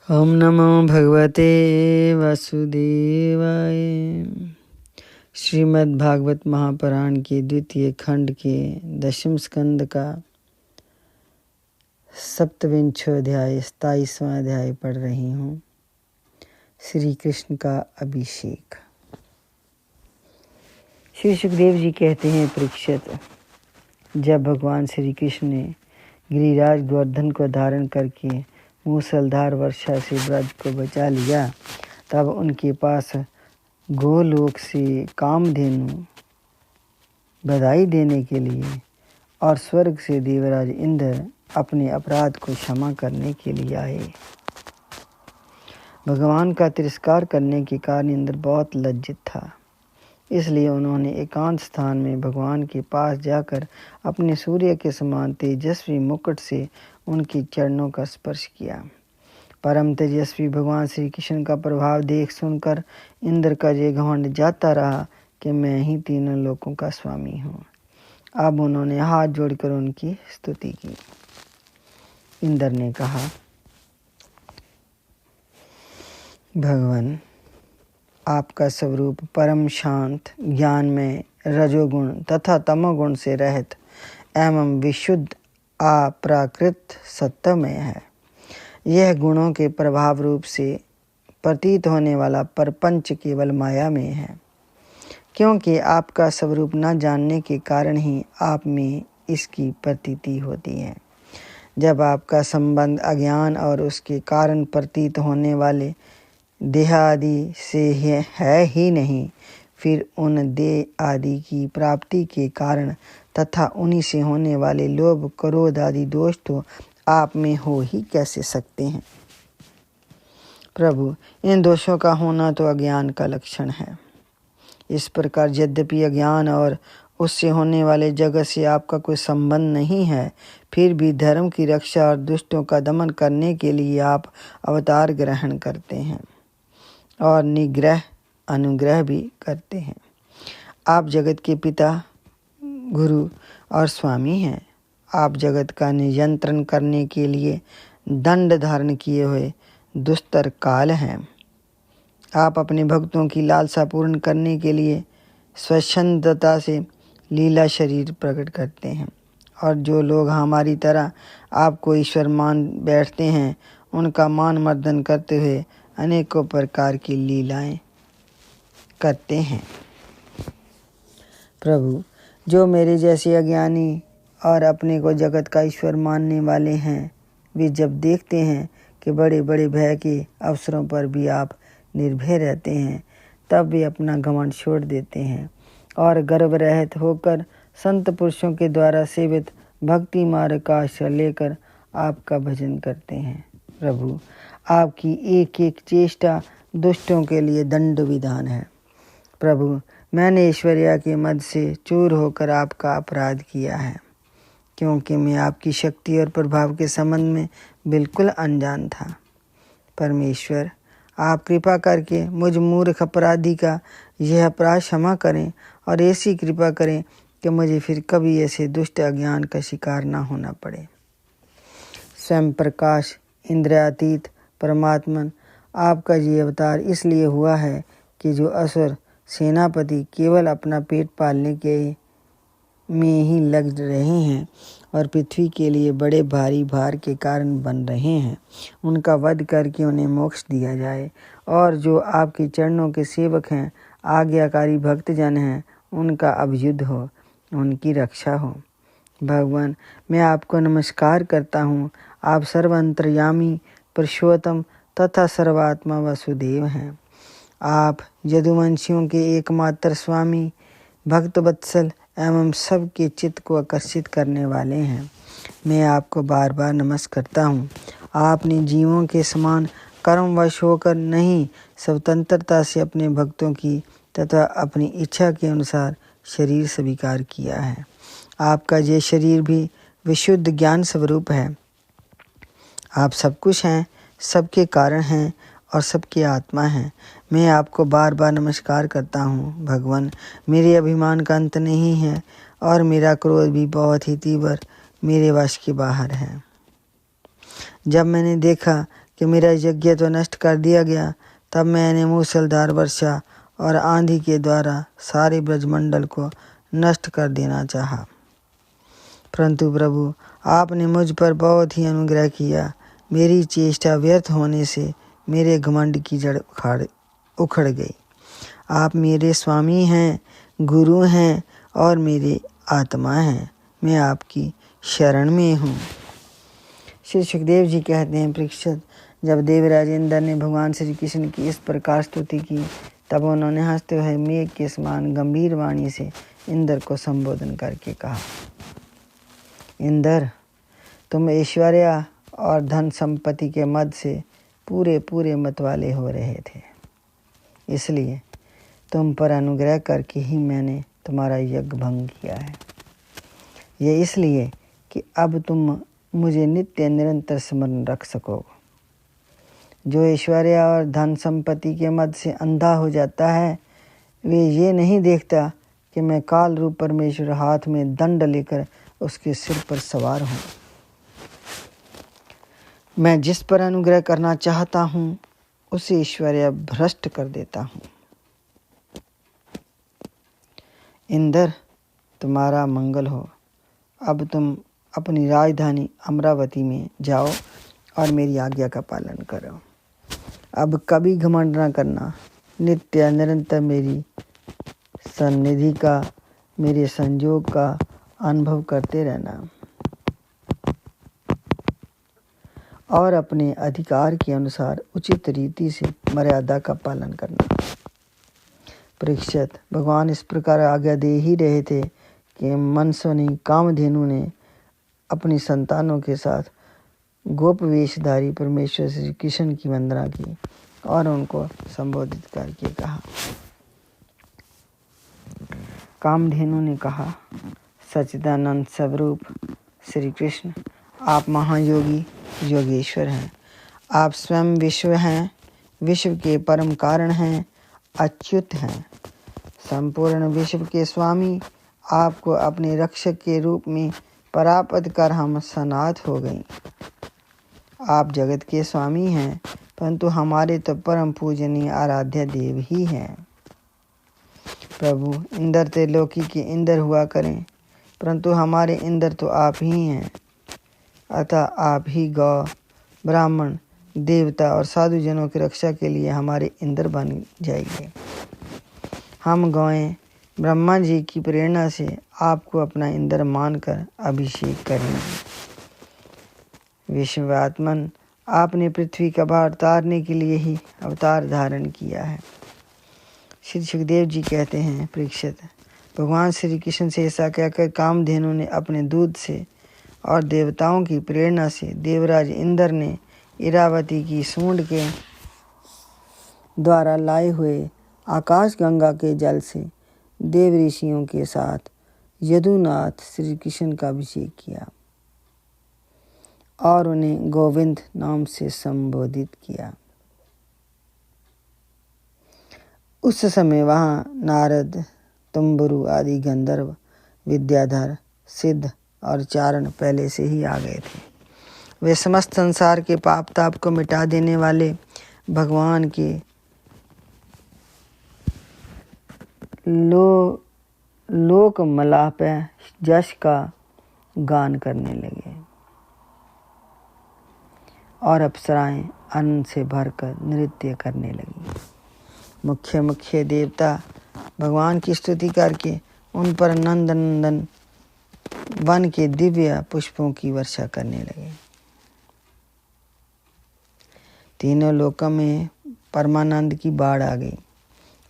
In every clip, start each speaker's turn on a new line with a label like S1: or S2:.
S1: ओम नमो भगवते वासुदेवाय। श्रीमद् भागवत महापुराण के द्वितीय खंड के 10वें स्कंद का 27वां अध्याय 27वां अध्याय पढ़ रही हूँ। श्री कृष्ण का अभिषेक। श्री सुखदेव जी कहते हैं, परीक्षित, जब भगवान श्री कृष्ण ने गिरिराज गोवर्धन को धारण करके मूसलधार वर्षा से ब्रज को बचा लिया, तब उनके पास गोलोक से कामधेनु बधाई देने के लिए और स्वर्ग से देवराज इंद्र अपने अपराध को क्षमा करने के लिए आए। भगवान का तिरस्कार करने के कारण इंद्र बहुत लज्जित था, इसलिए उन्होंने एकांत स्थान में भगवान के पास जाकर अपने सूर्य के समान तेजस्वी मुकुट से उनके चरणों का स्पर्श किया। परम तेजस्वी भगवान श्री कृष्ण का प्रभाव देख सुनकर इंद्र का ये घमंड जाता रहा कि मैं ही तीनों लोकों का स्वामी हूँ। अब उन्होंने हाथ जोड़कर उनकी स्तुति की। इंद्र ने कहा, भगवान, आपका स्वरूप परम शांत, ज्ञान में रजोगुण तथा तमोगुण से रहित एवं विशुद्ध अप्राकृत सत्वमय है। यह गुणों के प्रभाव रूप से प्रतीत होने वाला प्रपंच केवल माया में है, क्योंकि आपका स्वरूप न जानने के कारण ही आप में इसकी प्रतीति होती है। जब आपका संबंध अज्ञान और उसके कारण प्रतीत होने वाले देह आदि से है ही नहीं, फिर उन देह आदि की प्राप्ति के कारण तथा उन्हीं से होने वाले लोभ क्रोध आदि दोष तो आप में हो ही कैसे सकते हैं। प्रभु, इन दोषों का होना तो अज्ञान का लक्षण है। इस प्रकार यद्यपि अज्ञान और उससे होने वाले जगत से आपका कोई संबंध नहीं है, फिर भी धर्म की रक्षा और दुष्टों का दमन करने के लिए आप अवतार ग्रहण करते हैं और निग्रह अनुग्रह भी करते हैं। आप जगत के पिता, गुरु और स्वामी हैं। आप जगत का नियंत्रण करने के लिए दंड धारण किए हुए दुस्तर काल हैं। आप अपने भक्तों की लालसा पूर्ण करने के लिए स्वच्छंदता से लीला शरीर प्रकट करते हैं, और जो लोग हमारी तरह आपको ईश्वर मान बैठते हैं, उनका मान मर्दन करते हुए अनेकों प्रकार की लीलाएं करते हैं। प्रभु, जो मेरे जैसे अज्ञानी और अपने को जगत का ईश्वर मानने वाले हैं, वे जब देखते हैं कि बड़े बड़े भय के अवसरों पर भी आप निर्भय रहते हैं, तब वे अपना घमंड छोड़ देते हैं और गर्व रहित होकर संत पुरुषों के द्वारा सेवित भक्ति मार्ग का आश्रय लेकर आपका भजन करते हैं। प्रभु, आपकी एक एक चेष्टा दुष्टों के लिए दंड विधान है। प्रभु, मैंने ऐश्वर्या के मद से चूर होकर आपका अपराध किया है, क्योंकि मैं आपकी शक्ति और प्रभाव के संबंध में बिल्कुल अनजान था। परमेश्वर, आप कृपा करके मुझ मूर्ख अपराधी का यह अपराध क्षमा करें और ऐसी कृपा करें कि मुझे फिर कभी ऐसे दुष्ट अज्ञान का शिकार न होना पड़े। स्वयं प्रकाश इंद्रियातीत परमात्मन, आपका ये अवतार इसलिए हुआ है कि जो असुर सेनापति केवल अपना पेट पालने के में ही लग रहे हैं और पृथ्वी के लिए बड़े भारी भार के कारण बन रहे हैं, उनका वध करके उन्हें मोक्ष दिया जाए, और जो आपके चरणों के सेवक हैं, आज्ञाकारी भक्तजन हैं, उनका अभ्युदय हो, उनकी रक्षा हो। भगवान, मैं आपको नमस्कार करता हूँ। आप सर्वंतर्यामी, पुरुषोत्तम तथा सर्वात्मा वसुदेव हैं। आप यदुवंशियों के एकमात्र स्वामी, भक्त वत्सल एवं सबके चित्त को आकर्षित करने वाले हैं। मैं आपको बार बार नमस्कार करता हूँ। आपने जीवों के समान कर्मवश होकर नहीं, स्वतंत्रता से अपने भक्तों की तथा अपनी इच्छा के अनुसार शरीर स्वीकार किया है। आपका ये शरीर भी विशुद्ध ज्ञान स्वरूप है। आप सब कुछ हैं, सबके कारण हैं और सबकी आत्मा हैं। मैं आपको बार बार नमस्कार करता हूँ। भगवान, मेरे अभिमान का अंत नहीं है और मेरा क्रोध भी बहुत ही तीव्र मेरे वश के बाहर है। जब मैंने देखा कि मेरा यज्ञ तो नष्ट कर दिया गया, तब मैंने मूसलधार वर्षा और आंधी के द्वारा सारे ब्रजमंडल को नष्ट कर देना चाहा। परंतु प्रभु, आपने मुझ पर बहुत ही अनुग्रह किया। मेरी चेष्टा व्यर्थ होने से मेरे घमंड की जड़ उखड़ गई। आप मेरे स्वामी हैं, गुरु हैं और मेरे आत्मा हैं। मैं आपकी शरण में हूँ। श्री सुखदेव जी कहते हैं, परीक्षित, जब देवराज इंद्र ने भगवान श्री कृष्ण की इस प्रकार स्तुति की, तब उन्होंने हंसते हुए मेघ के समान गंभीर वाणी से इंद्र को संबोधन करके कहा, इंद्र, तुम ऐश्वर्य और धन संपत्ति के मद से पूरे मतवाले हो रहे थे, इसलिए तुम पर अनुग्रह करके ही मैंने तुम्हारा यज्ञ भंग किया है। ये इसलिए कि अब तुम मुझे नित्य निरंतर स्मरण रख सको। जो ऐश्वर्य और धन संपत्ति के मद से अंधा हो जाता है, वे ये नहीं देखता कि मैं काल रूप परमेश्वर हाथ में दंड लेकर उसके सिर पर सवार हूँ। मैं जिस पर अनुग्रह करना चाहता हूँ, उसे ऐश्वर्य भ्रष्ट कर देता हूँ। इंद्र, तुम्हारा मंगल हो। अब तुम अपनी राजधानी अमरावती में जाओ और मेरी आज्ञा का पालन करो। अब कभी घमंड न करना, नित्य निरंतर मेरी सन्निधि का, मेरे संयोग का अनुभव करते रहना और अपने अधिकार के अनुसार उचित रीति से मर्यादा का पालन करना। परीक्षित, भगवान इस प्रकार आज्ञा दे ही रहे थे कि मनस्विनी कामधेनु ने अपनी संतानों के साथ गोप वेशधारी परमेश्वर श्री कृष्ण की वंदना की और उनको संबोधित करके कहा। कामधेनु ने कहा, सच्चिदानंद स्वरूप श्री कृष्ण, आप महायोगी योगेश्वर हैं। आप स्वयं विश्व हैं, विश्व के परम कारण हैं, अच्युत हैं, संपूर्ण विश्व के स्वामी। आपको अपने रक्षक के रूप में परापत कर हम सनाथ हो गई। आप जगत के स्वामी हैं, परंतु हमारे तो परम पूजनीय आराध्य देव ही हैं। प्रभु, इंद्र त्रिलोकी के इंद्र हुआ करें, परंतु हमारे इंद्र तो आप ही हैं। अतः आप ही गौ, ब्राह्मण, देवता और साधु जनों की रक्षा के लिए हमारे इंद्र बन जाइए। हम गौएं ब्रह्मा जी की प्रेरणा से आपको अपना इंद्र मानकर अभिषेक करेंगे। विश्वात्मन, आपने पृथ्वी का भार उतारने के लिए ही अवतार धारण किया है। श्री सुखदेव जी कहते हैं, परीक्षित, भगवान श्री कृष्ण से ऐसा कहकर कामधेनु ने अपने दूध से और देवताओं की प्रेरणा से देवराज इंद्र ने इरावती की सूंड के द्वारा लाए हुए आकाश गंगा के जल से देव ऋषियों के साथ यदुनाथ श्री कृष्ण का अभिषेक किया और उन्हें गोविंद नाम से संबोधित किया। उस समय वहाँ नारद, तुम्बुरु आदि गंधर्व, विद्याधर, सिद्ध और चारण पहले से ही आ गए थे। वे समस्त संसार के पाप ताप को मिटा देने वाले भगवान के लोक मलाप जश का गान करने लगे और अप्सराएं आनंद से भरकर नृत्य करने लगी। मुख्य देवता भगवान की स्तुति करके उन पर नंदन वन के दिव्य पुष्पों की वर्षा करने लगे। तीनों लोकों में परमानंद की बाढ़ आ गई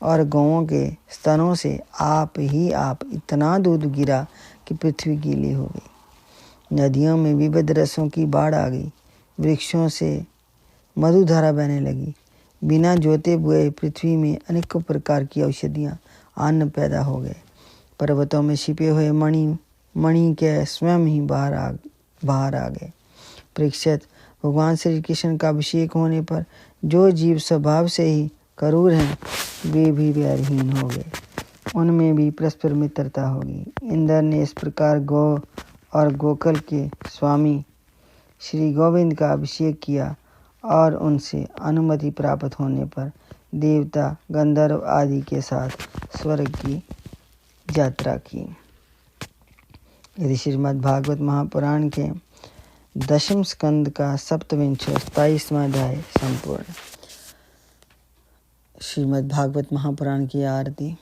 S1: और गौओं के स्तनों से आप इतना दूध गिरा कि पृथ्वी गीली हो गई। नदियों में विविध रसों की बाढ़ आ गई। वृक्षों से मधुधारा बहने लगी। बिना जोते बुए पृथ्वी में अनेकों प्रकार की औषधियाँ, अन्न पैदा हो गए। पर्वतों में छिपे हुए मणि के स्वयं ही बाहर आ गए। परीक्षित, भगवान श्री कृष्ण का अभिषेक होने पर जो जीव स्वभाव से ही क्रूर हैं, वे भी वैरहीन हो गए। उनमें भी परस्पर मित्रता होगी। इंद्र ने इस प्रकार गौ और गोकुल के स्वामी श्री गोविंद का अभिषेक किया और उनसे अनुमति प्राप्त होने पर देवता गंधर्व आदि के साथ स्वर्ग की यात्रा की। यदि श्रीमद् भागवत महापुराण के 10वें स्कंद का 27वां अध्याय संपूर्ण। श्रीमद् भागवत महापुराण की आरती।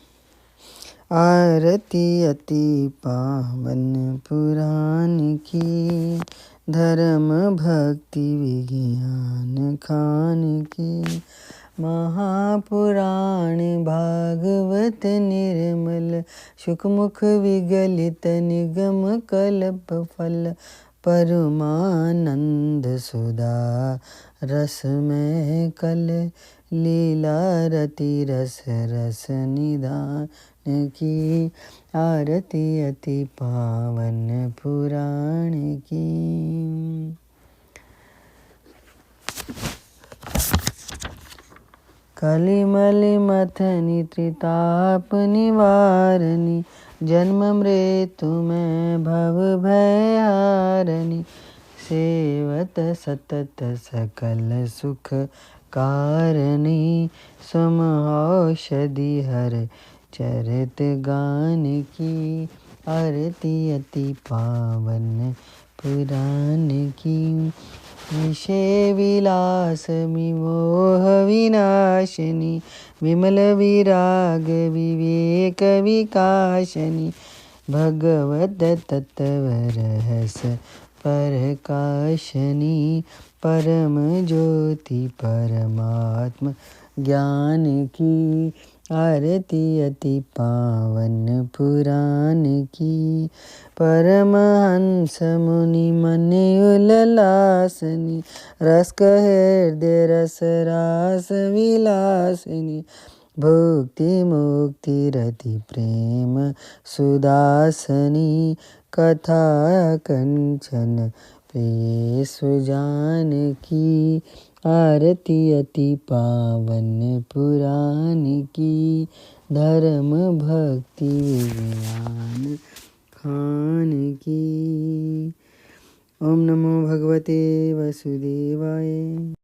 S1: आरती अति पावन पुराण की, धर्म भक्ति विज्ञान खान की। महापुराण भागवत निर्मल, सुखमुख विगलित निगम कल्प फल। परमानंद सुधा रस में कल, लीला रति रस रस निधान की। आरती अति पावन पुराण की। कलिमलि मथनी त्रिताप निवारणी, जन्म मृत्यु में भव भय हारणी। सेवत सतत सकल सुख कारणी, सम औषधि हर चरित गान की। आरती अति पावन पुराण की। विषय विलास विमोह विनाशिनी, विमल विराग विवेक विकाशनी। भगवत तत्व रहस प्रकाशनी, परम ज्योति परमात्म ज्ञान की। आरती अति पावन पुराण की। परमहंस मुनि मन उल्लासनी, रस हृदय रस रास विलासिनी। भुक्ति मुक्ति रति प्रेम सुदासनी, कथा कंचन प्रिय सुजान की। आरती अति पावन पुराण की। धर्म भक्ति विज्ञान खान की। ओम नमो भगवते वसुदेवाय।